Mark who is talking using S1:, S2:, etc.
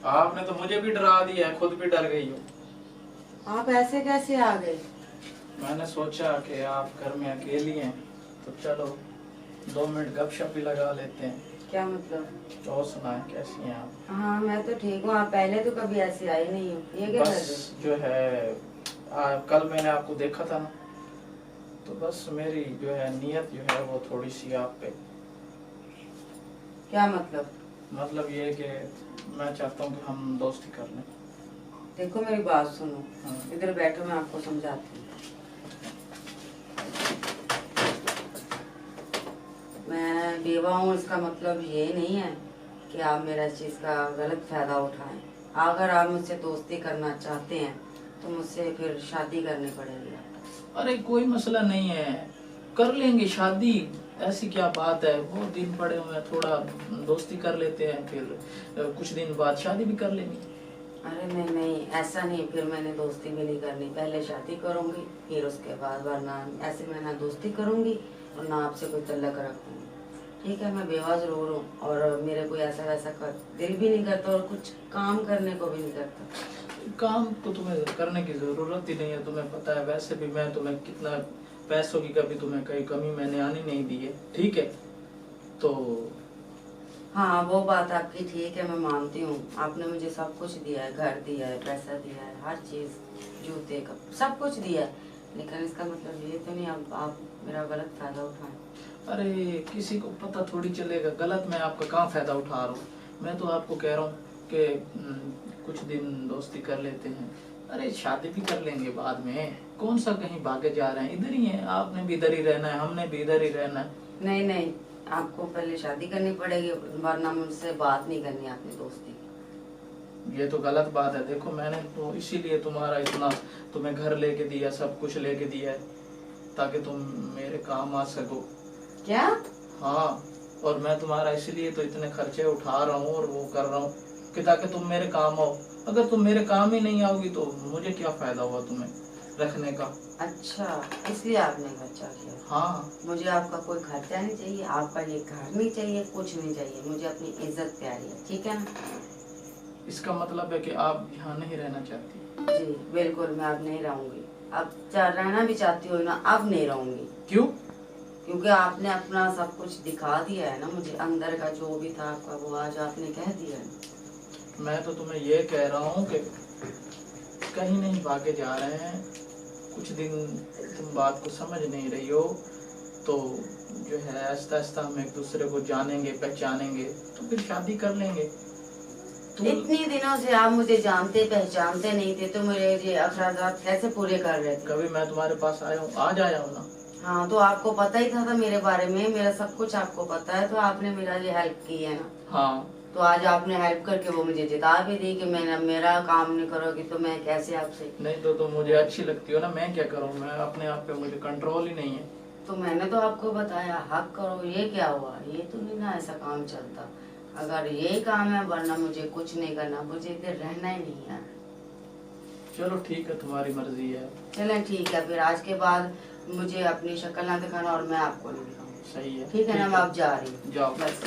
S1: आपने तो मुझे भी डरा दिया, खुद भी डर गई हो।
S2: आप ऐसे कैसे आ गए?
S1: मैंने सोचा कि आप घर में अकेली हैं तो चलो 2 मिनट गपशप भी लगा लेते हैं।
S2: क्या मतलब?
S1: और सुनाएं, कैसी हैं आप?
S2: हाँ मैं तो ठीक हूँ। आप पहले तो कभी ऐसे आई नहीं हो। ये क्या कर रहे
S1: बस जो है कल मैंने आपको देखा था ना, तो बस मेरी जो है नीयत जो है वो थोड़ी सी आप पे,
S2: क्या मतलब?
S1: मतलब ये कि मैं चाहता हूँ कि हम दोस्ती कर लें।
S2: देखो मेरी बात सुनो,
S1: हाँ।
S2: इधर बैठो, मैं आपको समझाती हूँ। मैं बेवा हूँ, इसका मतलब ये नहीं है कि आप मेरा इस चीज़ का गलत फायदा उठाएं। अगर आप मुझसे दोस्ती करना चाहते हैं तो मुझसे फिर शादी करनी पड़ेगी।
S1: अरे कोई मसला नहीं है, कर लेंगे शादी, ऐसी क्या बात है। वो दिन पड़े हुए हैं, थोड़ा दोस्ती कर लेते हैं, फिर कुछ दिन बाद शादी भी कर लेंगे।
S2: अरे नहीं नहीं, ऐसा नहीं, फिर मैंने दोस्ती भी नहीं करनी। पहले शादी करूंगी फिर उसके बाद, वरना ऐसे मैं ना दोस्ती करूंगी और ना आपसे कोई तल्लक रखूंगी। ठीक है, मैं बेवा जरूर हूँ और मेरे कोई ऐसा वैसा दिल भी नहीं करता और कुछ काम करने को भी नहीं करता।
S1: काम तो तुम्हें करने की जरूरत ही नहीं है, तुम्हें पता है। वैसे भी मैं तुम्हें कितना, पैसों की कभी तुम्हें कहीं कमी मैंने आनी नहीं दी है, ठीक है। तो
S2: हाँ वो बात आपकी ठीक है, मैं मानती हूँ। आपने मुझे सब कुछ दिया है, घर दिया है, पैसा दिया है, हर चीज़, जूते का सब कुछ दिया है, लेकिन इसका मतलब ये तो नहीं आप मेरा गलत फायदा उठाएं।
S1: अरे किसी को पता थोड़ी चलेगा गलत मैं आपका कहाँ फायदा उठा रहा हूँ। मैं तो आपको कह रहा हूँ कि कुछ दिन दोस्ती कर लेते हैं, अरे शादी भी कर लेंगे बाद में। कौन सा कहीं भागे जा रहे हैं, इधर ही हैं। आपने भी इधर ही रहना है, हमने भी इधर ही रहना है।
S2: नहीं नहीं, आपको पहले शादी करनी पड़ेगी, वरना मुझसे बात नहीं करनी आपने दोस्ती की।
S1: ये तो गलत बात है। देखो मैंने तो इसीलिए तुम्हारा इतना, तुम्हें घर लेके दिया, सब कुछ लेके दिया है, ताकि तुम मेरे काम आ सको।
S2: क्या?
S1: हाँ, और मैं तुम्हारा इसलिए तो इतने खर्चे उठा रहा हूँ और वो कर रहा हूँ कि ताकि तुम मेरे काम आओ। अगर तुम मेरे काम ही नहीं आओगी तो मुझे क्या फायदा हुआ तुम्हें रखने का।
S2: अच्छा, इसलिए आपने खर्चा किया?
S1: हाँ,
S2: मुझे आपका कोई खर्चा नहीं चाहिए, आपका ये घर नहीं चाहिए, कुछ नहीं चाहिए। मुझे अपनी इज्जत प्यारी है, ठीक है ना?
S1: इसका मतलब है कि आप यहाँ नहीं रहना चाहती?
S2: जी बिल्कुल, मैं अब नहीं रहूंगी। अब रहना भी चाहती हो ना, अब नहीं रहूंगी।
S1: क्यों?
S2: क्योंकि आपने अपना सब कुछ दिखा दिया है ना मुझे, अंदर का जो भी था आपका वो आज आपने कह दिया है।
S1: मैं तो तुम्हें ये कह रहा हूँ कि कहीं नहीं भागे जा रहे हैं। कुछ दिन तुम बात को समझ नहीं रही हो, तो जो है आहिस्ता आहिस्ता हम एक दूसरे को जानेंगे, पहचानेंगे, तो फिर शादी कर लेंगे।
S2: इतनी दिनों से आप मुझे जानते पहचानते नहीं थे, तो मेरे ये अखराजात कैसे पूरे कर रहे थे?
S1: कभी मैं तुम्हारे पास आया हूँ, आज आया हूँ ना।
S2: हाँ तो आपको पता ही था मेरे बारे में, मेरा सब कुछ आपको पता है, तो आपने मेरा ये हेल्प की है ना।
S1: हाँ,
S2: तो आज आपने हेल्प करके वो मुझे जिता भी दी कि मैं मेरा काम नहीं करोगी तो मैं कैसे आपसे।
S1: नहीं तो तुम मुझे अच्छी लगती हो ना, मैं क्या करूँ, मैं अपने आप पे मुझे कंट्रोल ही नहीं है।
S2: तो मैंने तो आपको बताया हक करो, ये क्या हुआ? ये तो नहीं ना ऐसा काम चलता। अगर ये काम है, वरना मुझे कुछ नहीं करना, मुझे इधर रहना ही नहीं है।
S1: चलो ठीक है, तुम्हारी मर्जी है।
S2: चलें ठीक है, फिर आज के बाद मुझे अपनी शक्ल ना दिखाना और मैं आपको नहीं दिखाऊंगी।
S1: सही है,
S2: ठीक है ना, मैं अब जा रही हूँ।
S1: जाओ।
S2: बस।